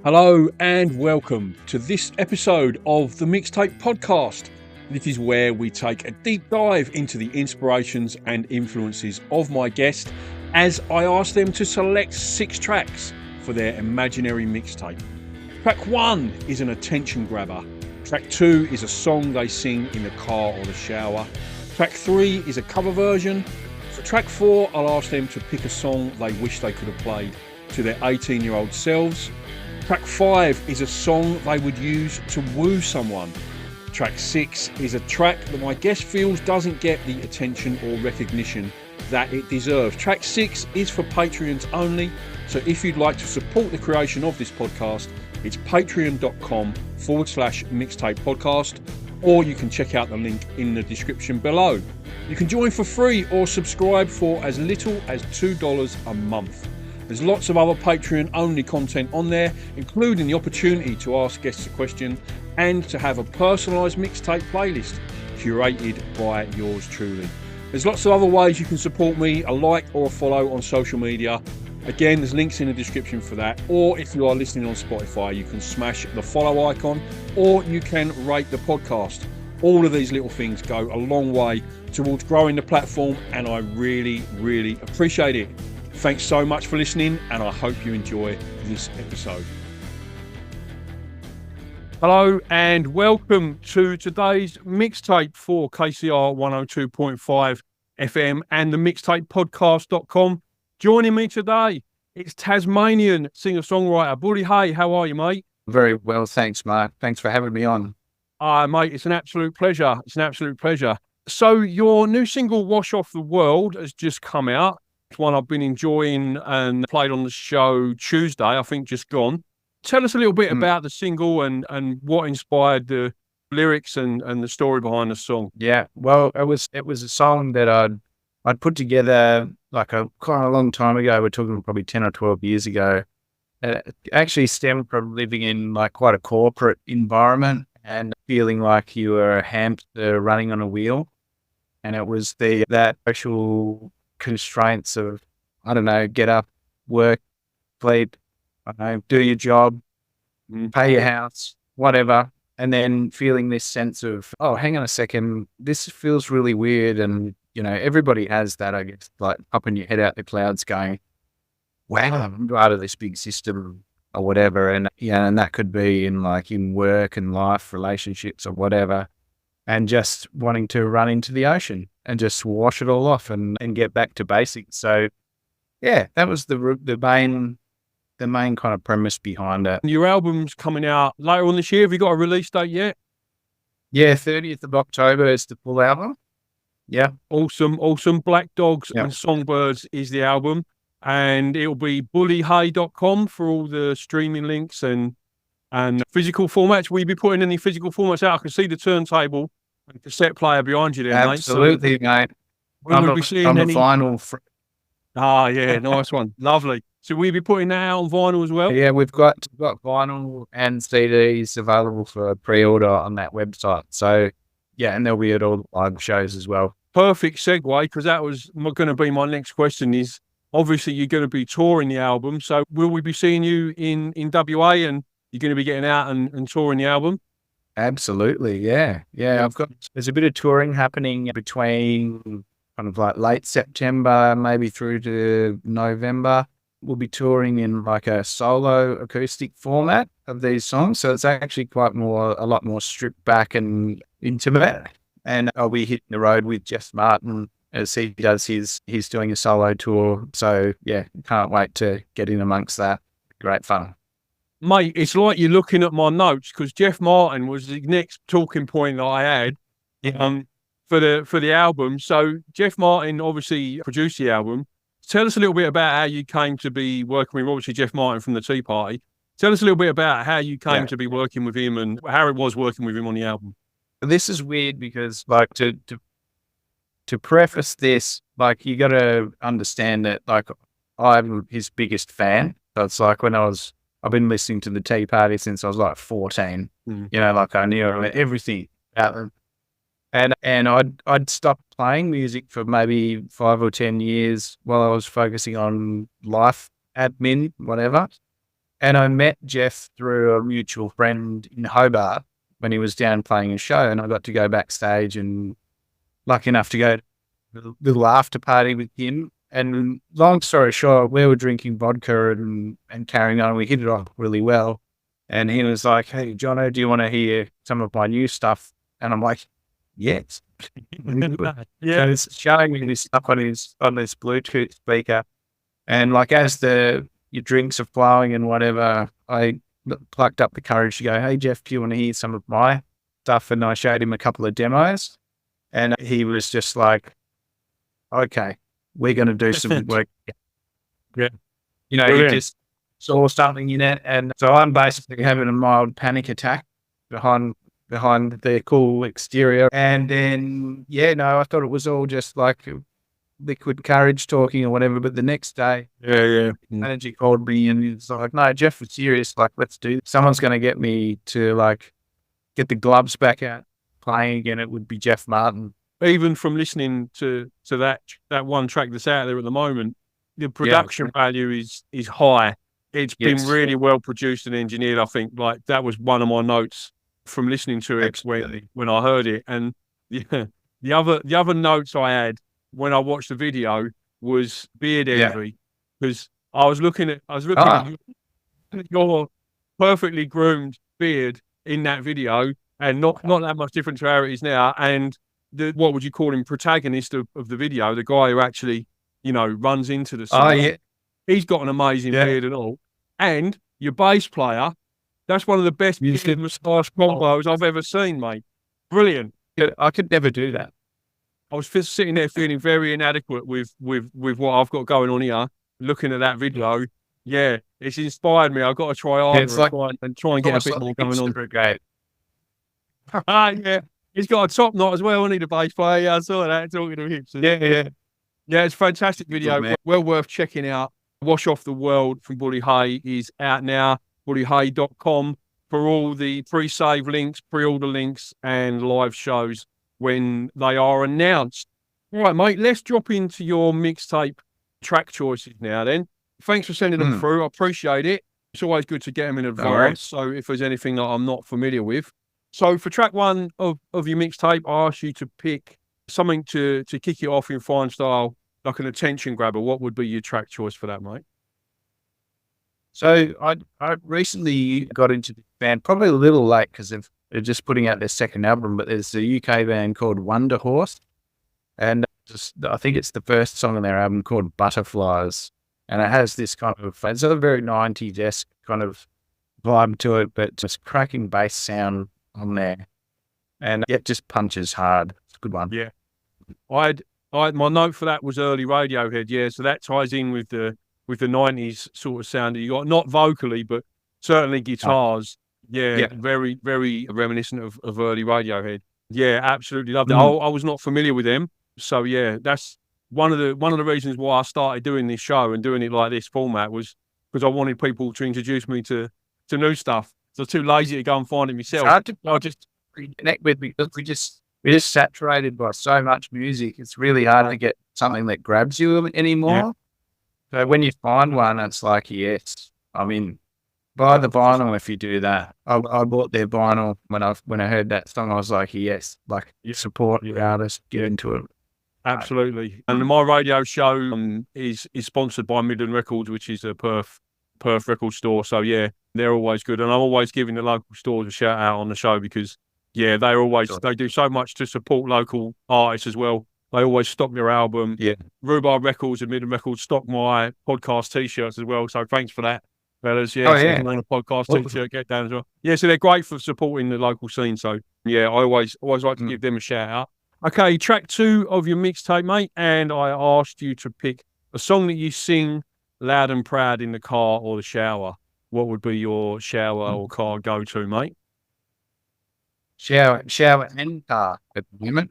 Hello and welcome to this episode of the Mixtape Podcast. This is where we take a deep dive into the inspirations and influences of my guest as I ask them to select 6 tracks for their imaginary mixtape. Track 1 is an attention grabber. Track 2 is a song they sing in the car or the shower. Track 3 is a cover version. For track 4, I'll ask them to pick a song they wish they could have played to their 18-year-old selves. Track 5 is a song they would use to woo someone. Track 6 is a track that my guest feels doesn't get the attention or recognition that it deserves. Track 6 is for Patreons only, so if you'd like to support the creation of this podcast, it's patreon.com/mixtape podcast, or you can check out the link in the description below. You can join for free or subscribe for as little as $2 a month. There's lots of other Patreon-only content on there, including the opportunity to ask guests a question and to have a personalised mixtape playlist curated by yours truly. There's lots of other ways you can support me, a like or a follow on social media. Again, there's links in the description for that. Or if you are listening on Spotify, you can smash the follow icon or you can rate the podcast. All of these little things go a long way towards growing the platform, and I really, really appreciate it. Thanks so much for listening, and I hope you enjoy this episode. Hello and welcome to today's mixtape for KCR 102.5 FM and the mixtapepodcast.com. Joining me today, it's Tasmanian singer-songwriter Bully Hay. How are you, mate? Very well, thanks, Mark. Thanks for having me on. Mate, it's an absolute pleasure. It's an absolute pleasure. So your new single, Wash Off the World, has just come out. It's one I've been enjoying and played on the show Tuesday, I think just gone. Tell us a little bit about the single and what inspired the lyrics and the story behind the song. Yeah, well, it was a song that I'd put together like quite a long time ago. We're talking probably 10 or 12 years ago. It actually stemmed from living in like quite a corporate environment and feeling like you were a hamster running on a wheel. And it was that social constraints of, I don't know, get up, work, sleep, I don't know, do your job, pay your house, whatever. And then feeling this sense of, oh, hang on a second, this feels really weird. And, you know, everybody has that, I guess, like popping your head out the clouds going, wow, I'm part of this big system or whatever. And yeah, and that could be in work and life, relationships or whatever. And just wanting to run into the ocean and just wash it all off and get back to basics. So, yeah, that was the main kind of premise behind it. Your album's coming out later on this year. Have you got a release date yet? Yeah, 30th of October is the full album. Yeah. Awesome. Black Dogs and Songbirds is the album. And it'll be bullyhay.com for all the streaming links and physical formats. Will you be putting any physical formats out? I can see the turntable and cassette player behind you there, Absolutely, mate. Absolutely, mate. Will we be seeing any vinyl? Yeah, nice one. Lovely. So will you be putting that out on vinyl as well? Yeah, we've got vinyl and CDs available for pre-order on that website. So, yeah, and they'll be at all the live shows as well. Perfect segue, because that was going to be my next question is, obviously you're going to be touring the album. So will we be seeing you in WA and you're going to be getting out and touring the album? Absolutely, yeah. There's a bit of touring happening between kind of like late September, maybe through to November. We'll be touring in like a solo acoustic format of these songs. So it's actually a lot more stripped back and intimate. And I'll be hitting the road with Jeff Martin as he does he's doing a solo tour. So yeah, can't wait to get in amongst that. Great fun. Mate, it's like you're looking at my notes because Jeff Martin was the next talking point that I had for the album. So Jeff Martin obviously produced the album. Tell us a little bit about how you came to be working with, obviously, Jeff Martin from the Tea Party. Tell us a little bit about how you came to be working with him and how it was working with him on the album. This is weird because, like, to preface this, like, you got to understand that, like, I'm his biggest fan. So it's like I've been listening to the Tea Party since I was like 14. You know, like I knew everything about them. And I'd stopped playing music for maybe 5 or 10 years while I was focusing on life admin, whatever. And I met Jeff through a mutual friend in Hobart when he was down playing a show, and I got to go backstage and lucky enough to go to a little after party with him. And long story short, we were drinking vodka and carrying on. We hit it off really well. And he was like, "Hey, Jono, do you want to hear some of my new stuff?" And I'm like, "Yes." So it's showing me this stuff on this Bluetooth speaker. And like as your drinks are flowing and whatever, I plucked up the courage to go, "Hey, Jeff, do you want to hear some of my stuff?" And I showed him a couple of demos. And he was just like, "Okay, we're going to do some work." Yeah. You know, he just saw something in it. And so I'm basically having a mild panic attack behind the cool exterior. And then, I thought it was all just like liquid courage talking or whatever. But the next day, manager called me and he's like, "No, Jeff was serious. Like, let's do this. Someone's going to get me to like get the gloves back out playing again. It would be Jeff Martin." Even from listening to that one track that's out there at the moment, the production value is high. It's been really well produced and engineered. I think like that was one of my notes from listening to it when I heard it. And the other notes I had when I watched the video was beard envy, because I was looking at your perfectly groomed beard in that video, and not that much different to how it is now. And what would you call him, protagonist of the video, the guy who actually, runs into the scene. He's got an amazing beard and all. And your bass player, that's one of the best beard moustache combos I've ever seen, mate. Brilliant. I could never do that. I was just sitting there feeling very inadequate with what I've got going on here, looking at that video. Yeah, it's inspired me. I've got to try harder and try and get a bit more going on. Great. Yeah. He's got a top knot as well, hasn't he, the bass player? Yeah, I saw that talking to him. So yeah, it's a fantastic video. Well worth checking out. Wash Off the World from Bully Hay is out now. BullyHay.com for all the pre-save links, pre-order links, and live shows when they are announced. All right, mate, let's drop into your mixtape track choices now then. Thanks for sending them through. I appreciate it. It's always good to get them in advance. So if there's anything that I'm not familiar with. So for track one of your mixtape, I asked you to pick something to kick it off in fine style, like an attention grabber. What would be your track choice for that, mate? So I recently got into the band, probably a little late because they're just putting out their second album, but there's a UK band called Wonder Horse. And I think it's the first song on their album called Butterflies. And it has this kind of, it's a very 90s-esque kind of vibe to it, but just cracking bass sound on there. And it just punches hard. It's a good one. Yeah. I had my note for that was early Radiohead. Yeah. So that ties in with the 90s sort of sound that you got, not vocally, but certainly guitars. Yeah. Very, very reminiscent of early Radiohead. Yeah. Absolutely loved it. I was not familiar with them. So yeah, that's one of the reasons why I started doing this show and doing it like this format, was because I wanted people to introduce me to new stuff. So I was too lazy to go and find it myself. I just reconnect with, because we're just saturated by so much music. It's really hard to get something that grabs you anymore. Yeah. So when you find one, it's like, yes, I mean, buy the vinyl if you do that. I bought their vinyl when I heard that song. I was like, yes, like support your artist, get into it. Absolutely. And my radio show is sponsored by Midland Records, which is a Perth record store. So yeah, they're always good. And I'm always giving the local stores a shout out on the show, because yeah, they do so much to support local artists as well. They always stock your album. Yeah. Rhubarb Records and Midland Records stock my podcast t-shirts as well. So thanks for that, fellas. Yeah. If you want a podcast t-shirt, get down as well. Yeah, so they're great for supporting the local scene. So yeah, I always like to give them a shout out. Okay, track 2 of your mixtape, mate, and I asked you to pick a song that you sing loud and proud in the car or the shower. What would be your shower or car go-to, mate? Shower and car at the moment.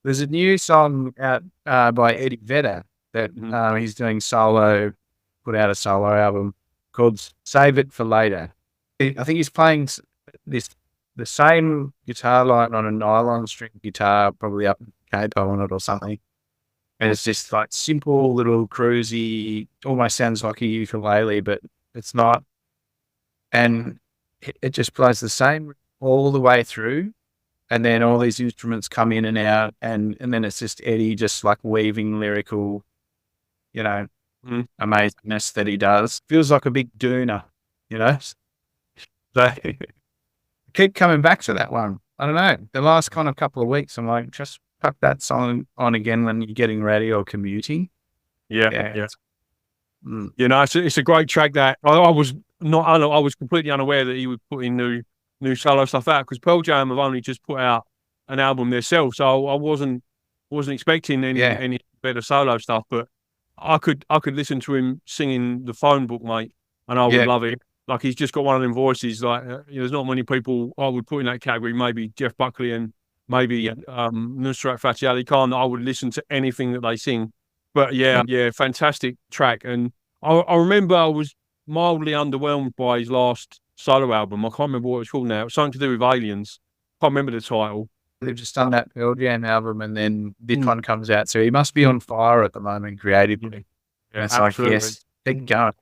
There's a new song out by Eddie Vedder that he's doing solo, put out a solo album called Save It For Later. I think he's playing the same guitar line on a nylon string guitar, probably up capo on it or something. And it's just like simple little cruisy, almost sounds like a ukulele, but it's not. And it just plays the same all the way through. And then all these instruments come in and out, and then it's just Eddie just like weaving lyrical, amazingness that he does. Feels like a big dooner, So I keep coming back to that one. I don't know. The last kind of couple of weeks, I'm like, just put that song on again when you're getting ready or commuting. Yeah. It's a great track. That I was completely unaware that he was putting new solo stuff out, because Pearl Jam have only just put out an album themselves, so I wasn't expecting any better solo stuff. But I could listen to him singing The Phone Book, mate, and I would love it. Like, he's just got one of them voices. Like, there's not many people I would put in that category. Maybe Jeff Buckley and maybe Nusrat Fateh Ali Khan. That I would listen to anything that they sing. But fantastic track. And I remember I was mildly underwhelmed by his last solo album. I can't remember what it was called now. It was something to do with aliens. Can't remember the title. They've just done that Pearl Jam album, and then this one comes out. So he must be on fire at the moment creatively. Yeah, it's absolutely. Like, yes, keep going.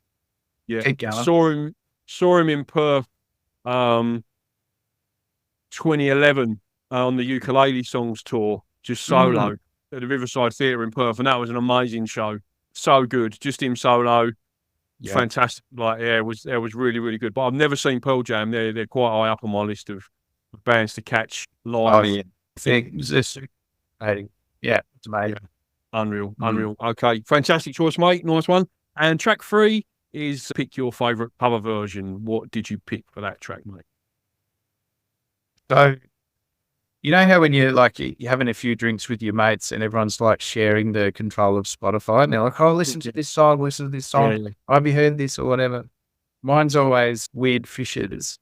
Yeah, keep going. Saw him in Perth, 2011 on the Ukulele Songs tour, just solo at the Riverside Theatre in Perth, and that was an amazing show. So good, just him solo. Yeah. Fantastic. Like, it was really, really good. But I've never seen Pearl Jam. They're quite high up on my list of bands to catch live. Oh yeah, it's amazing. Yeah, it's amazing. Yeah. Unreal. Okay, fantastic choice, mate. Nice one. And track 3 is pick your favourite cover version. What did you pick for that track, mate? So, you know how when you're having a few drinks with your mates and everyone's like sharing the control of Spotify, and they're like, "Oh, listen to this song. Yeah. Have you heard this or whatever?" Mine's always Weird Fishes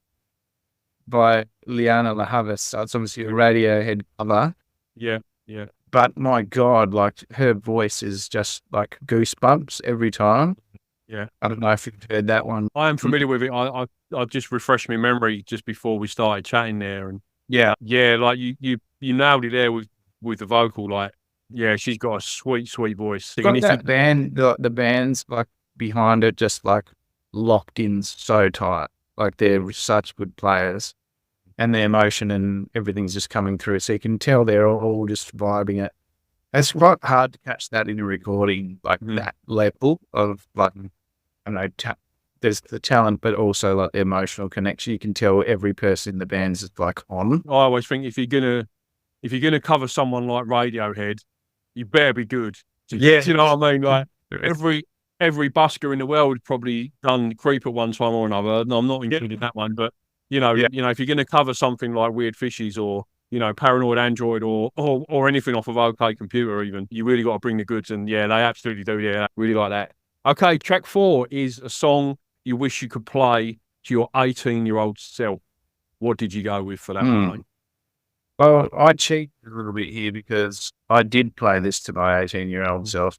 by Liana La Havas. So it's obviously a Radiohead cover. Yeah. But my God, like, her voice is just like goosebumps every time. Yeah. I don't know if you've heard that one. I am familiar with it. I just refreshed my memory just before we started chatting there, and like you nailed it there with the vocal. Like, she's got a sweet voice. Got that band, the band's like behind it, just like locked in so tight. Like, they're such good players, and the emotion and everything's just coming through. So you can tell they're all just vibing it. It's quite hard to catch that in a recording, like that level of like, I don't know, there's the talent, but also like the emotional connection. You can tell every person in the band's is like on. I always think if you're gonna cover someone like Radiohead, you better be good. Yeah, you know what I mean? Like, every busker in the world probably done Creep at one time or another. No, I'm not including that one, but if you're gonna cover something like Weird Fishes or Paranoid Android or anything off of OK Computer, even, you really got to bring the goods. And they absolutely do. Yeah, really like that. Okay, track 4 is a song you wish you could play to your 18-year-old self. What did you go with for that one? Well, I cheated a little bit here because I did play this to my 18-year-old self.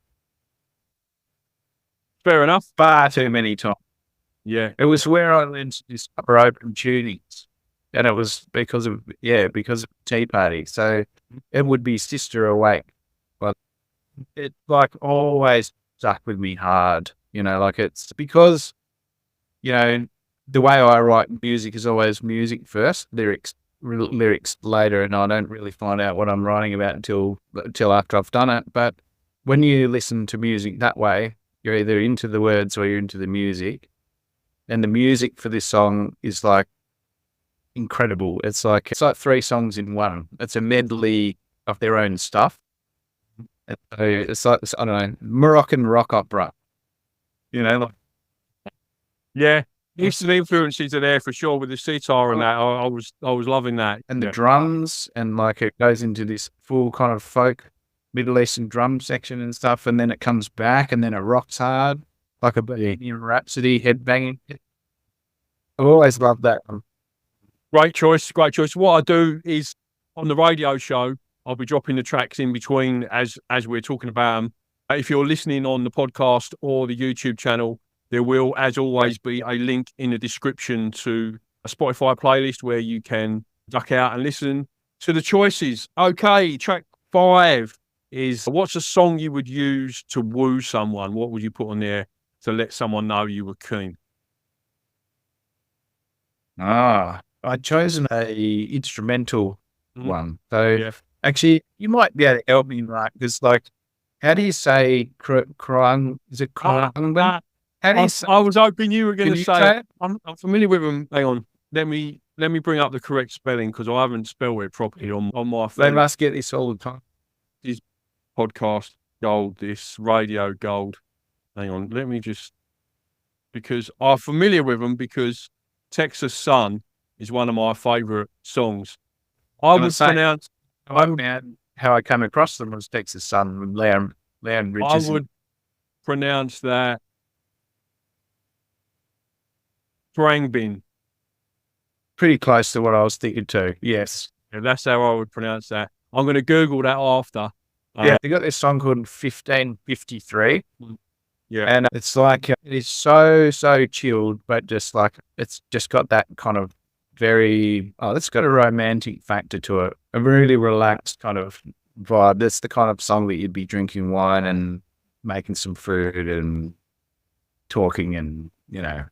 Fair enough. Far too many times. Yeah. It was where I learned to discover open tunings. And it was because of Tea Party. So it would be Sister Awake. But it like always stuck with me hard. Like, it's because, the way I write music is always music first, lyrics later, and I don't really find out what I'm writing about until after I've done it. But when you listen to music that way, you're either into the words or you're into the music. And the music for this song is like incredible. It's like 3 songs in one. It's a medley of their own stuff. And so it's like, I don't know, Moroccan rock opera. Like, yeah. Eastern influences are there for sure with the sitar and that. I was loving that. And the drums, and like it goes into this full kind of folk Middle Eastern drum section and stuff, and then it comes back, and then it rocks hard like a Bohemian Rhapsody, headbanging. I've always loved that one. Great choice. What I do is, on the radio show, I'll be dropping the tracks in between as we're talking about them. If you're listening on the podcast or the YouTube channel, there will, as always, be a link in the description to a Spotify playlist where you can duck out and listen to the choices. Okay, track 5 is what's a song you would use to woo someone? What would you put on there to let someone know you were keen? I'd chosen a instrumental one. So Yeah. actually, you might be able to help me, right? Because like, how do you say krung? Is it krung? How do you say? I was hoping you were going Can to you say say it. it? I'm familiar with them. Hang on. Let me bring up the correct spelling because I haven't spelled it properly on my They phone. must get this all the time. This podcast gold, this radio gold. Hang on. Let me just, because I'm familiar with them because Texas Sun is one of my favourite songs. I would pronounce. How I came across them was Texas Sun with Leon Richardson. I would pronounce that Trangbin. Pretty close to what I was thinking too. Yes. Yeah, that's how I would pronounce that. I'm going to Google that after. Yeah, they got this song called 1553. Yeah. And it's like, it is so chilled, but just like, it's just got that kind of it's got a romantic factor to it. A really relaxed kind of vibe. That's the kind of song that you'd be drinking wine and making some food and talking and, you know.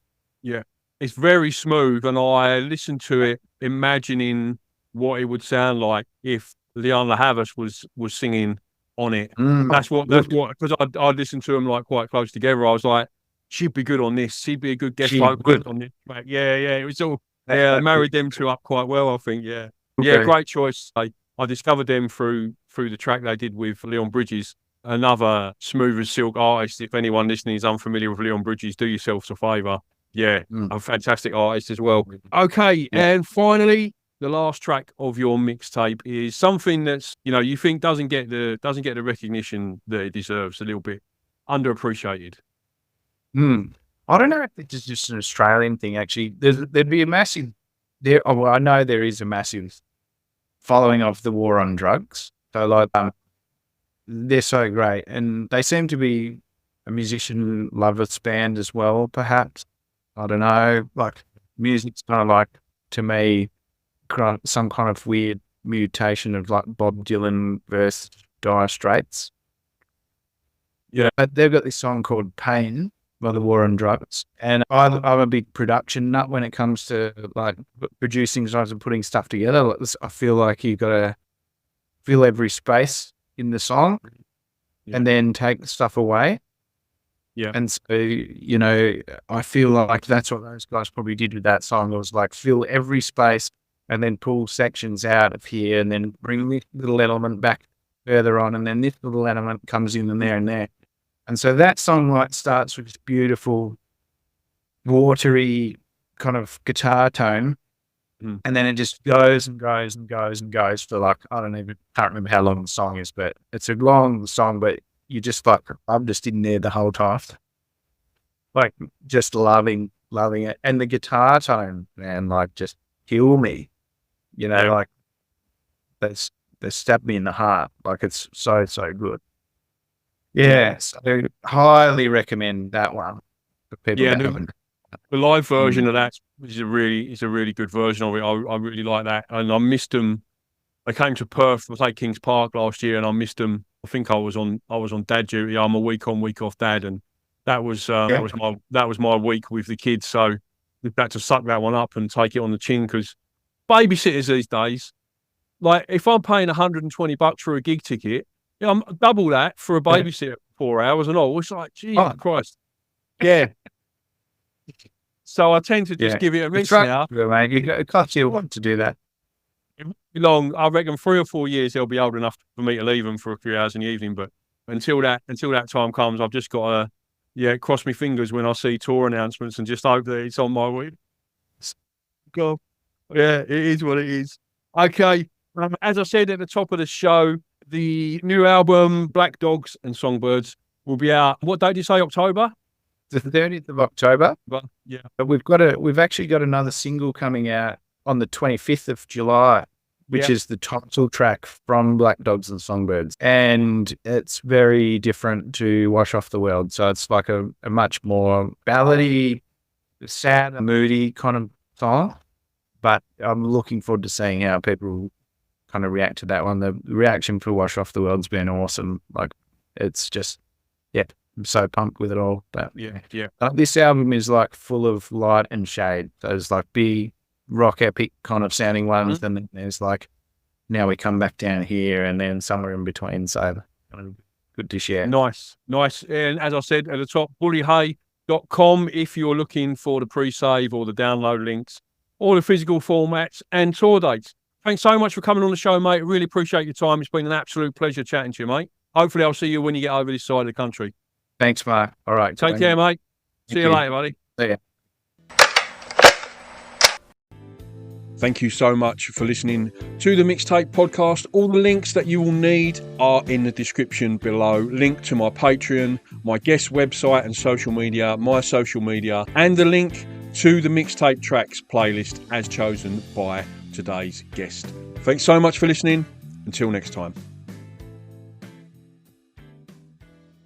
Yeah. It's very smooth, and I listened to it imagining what it would sound like if Leon Havas was singing on it. That's what because I listened to them like quite close together. I was like, she'd be good on this. She'd be a good guest vocalist on this track. Yeah, it was all. Yeah, I married them two up quite well, I think. Yeah, yeah, great choice. I discovered them through the track they did with Leon Bridges, another smooth as silk artist. If anyone listening is unfamiliar with Leon Bridges, do yourselves a favour. Yeah, a fantastic artist as well. Okay, and finally, the last track of your mixtape is something that's, you know, you think doesn't get the recognition that it deserves, a little bit underappreciated. I don't know if this is just an Australian thing. Actually, there'd be a massive I know there is a massive following of the war on drugs. So like, they're so great, and they seem to be a musician lovers band as well. Perhaps, I don't know. Like, music's kind of like, to me, some kind of weird mutation of like Bob Dylan versus Dire Straits. Yeah, but they've got this song called "Pain" by the War on Drugs, and I'm a big production nut when it comes to like producing songs and putting stuff together. I feel like you've got to fill every space in the song, and then take the stuff away. Yeah, and so, you know, I feel like that's what those guys probably did with that song. It was like fill every space and then pull sections out of here and then bring this little element back further on, and then this little element comes in and there and there. And so that song like starts with this beautiful, watery kind of guitar tone, and then it just goes and goes and goes and goes for like, can't remember how long the song is, but it's a long song, but you just like, I'm just in there the whole time. Like, just loving it. And the guitar tone, man, like, just kill me. You know, like, they stab me in the heart. Like, it's so good. Yeah, so highly recommend that one for people that haven't. The live version of that is a really good version of it. I really like that, and I missed them. I came to Perth. I played Kings Park last year, and I missed them. I think I was on dad duty. I'm a week on, week off dad, and that was my week with the kids. So we've had to suck that one up and take it on the chin, because babysitters these days, like, if I'm paying $120 for a gig ticket, I'm double that for a babysitter for 4 hours and all. It's like, Jesus Christ. Yeah. So I tend to just give it a miss now. Mate. It costs you a lot to do that. Long, I reckon 3 or 4 years they'll be old enough for me to leave them for a few hours in the evening. But until that time comes, I've just got to cross my fingers when I see tour announcements and just hope that it's on my way. God, yeah, it is what it is. Okay, as I said at the top of the show, the new album Black Dogs and Songbirds will be out. What date did you say? October? The 30th of October. But we've actually got another single coming out on the 25th of July, which is the title track from Black Dogs and Songbirds. And it's very different to Wash Off the World. So it's like a much more ballady, sad, moody kind of song. But I'm looking forward to seeing how people kind of react to that one. The reaction for Wash Off the World's been awesome. Like, it's just, yeah, I'm so pumped with it all. But Yeah. this album is like full of light and shade. Those like big rock epic kind of sounding ones, and then there's like, now we come back down here, and then somewhere in between. So kind of good to share. Nice. And as I said at the top, bullyhay.com if you're looking for the pre-save or the download links, all the physical formats and tour dates. Thanks so much for coming on the show, mate. Really appreciate your time. It's been an absolute pleasure chatting to you, mate. Hopefully I'll see you when you get over this side of the country. Thanks, Mark. All right. Take care, mate. See you later, buddy. See ya. Thank you so much for listening to the Mixtape podcast. All the links that you will need are in the description below. Link to my Patreon, my guest website and social media, my social media, and the link to the Mixtape tracks playlist as chosen by today's guest. Thanks so much for listening. Until next time.